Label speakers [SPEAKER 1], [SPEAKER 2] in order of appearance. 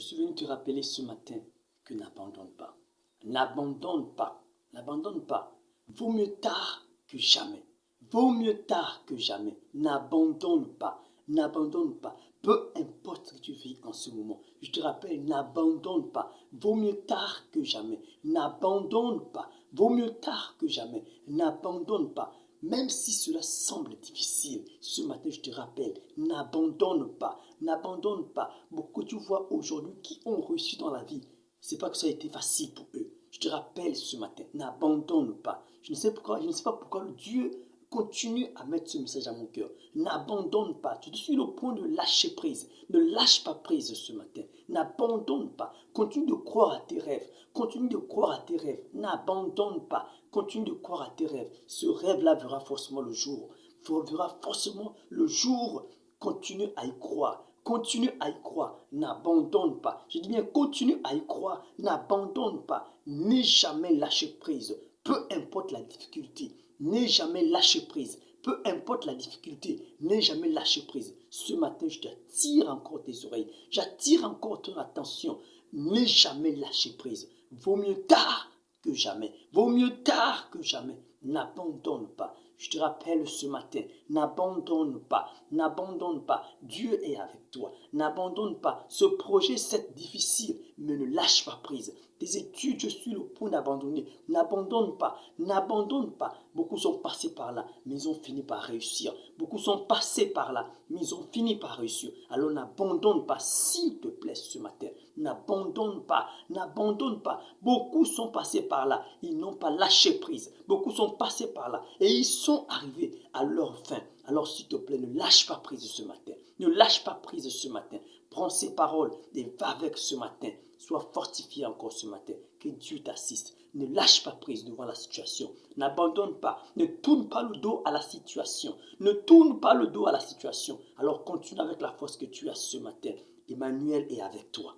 [SPEAKER 1] suis venu te rappeler ce matin que n'abandonne pas. N'abandonne pas. N'abandonne pas. Vaut mieux tard que jamais. Vaut mieux tard que jamais. N'abandonne pas. N'abandonne pas. Peu importe ce que tu vis en ce moment. Je te rappelle, n'abandonne pas. Vaut mieux tard que jamais. N'abandonne pas. Vaut mieux tard que jamais. N'abandonne pas. Même si cela semble difficile, ce matin je te rappelle, n'abandonne pas, n'abandonne pas. Beaucoup tu vois aujourd'hui qui ont réussi dans la vie, c'est pas que ça a été facile pour eux. Je te rappelle ce matin, n'abandonne pas. Je ne sais pas pourquoi Dieu continue à mettre ce message à mon cœur. N'abandonne pas. Tu es sur le point de lâcher prise. Ne lâche pas prise ce matin. N'abandonne pas. Continue de croire à tes rêves. Continue de croire à tes rêves. N'abandonne pas. Continue de croire à tes rêves. Ce rêve-là verra forcément le jour. Verra forcément le jour. Continue à y croire. Continue à y croire. N'abandonne pas. Je dis bien, continue à y croire. N'abandonne pas. N'aie jamais lâché prise. Peu importe la difficulté. N'aie jamais lâché prise. Peu importe la difficulté, n'aie jamais lâché prise. Ce matin, je t'attire encore tes oreilles. J'attire encore ton attention. N'aie jamais lâché prise. Vaut mieux tard que jamais. Vaut mieux tard que jamais. N'abandonne pas. Je te rappelle ce matin, n'abandonne pas. N'abandonne pas. Dieu est avec toi. N'abandonne pas. Ce projet, c'est difficile, mais ne lâche pas prise. Tes études, je suis le point d'abandonner. N'abandonne pas. N'abandonne pas. Beaucoup sont passés par là, mais ils ont fini par réussir. Beaucoup sont passés par là, mais ils ont fini par réussir. Alors n'abandonne pas, s'il te plaît, ce matin. N'abandonne pas. N'abandonne pas. Beaucoup sont passés par là. Ils n'ont pas lâché prise. Beaucoup sont passés par là et ils sont arrivés à leur fin. Alors s'il te plaît, ne lâche pas prise ce matin. Ne lâche pas prise ce matin. Prends ces paroles et va avec ce matin. Sois fortifié encore ce matin. Que Dieu t'assiste. Ne lâche pas prise devant la situation. N'abandonne pas. Ne tourne pas le dos à la situation. Ne tourne pas le dos à la situation. Alors continue avec la force que tu as ce matin. Emmanuel est avec toi.